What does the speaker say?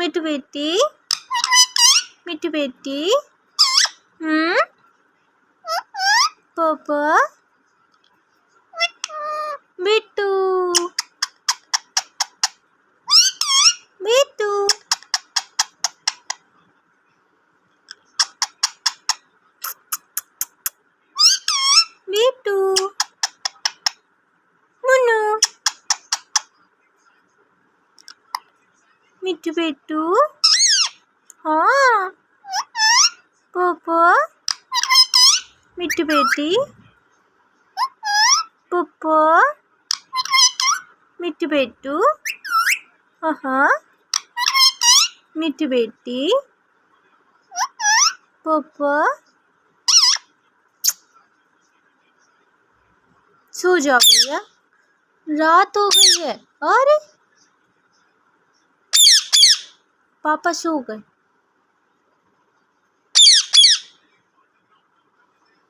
मिट्टू बेटी पापा बिट्टू बिट्टू बिट्टू मुन्नू मिट्टू बेटू हाँ पापा मिट्टू बेटी पापा मिट्टू बेटू हाँ मिट्टू बेटी पापा सो जाओ भैया रात हो गई है। अरे पापा सो गए।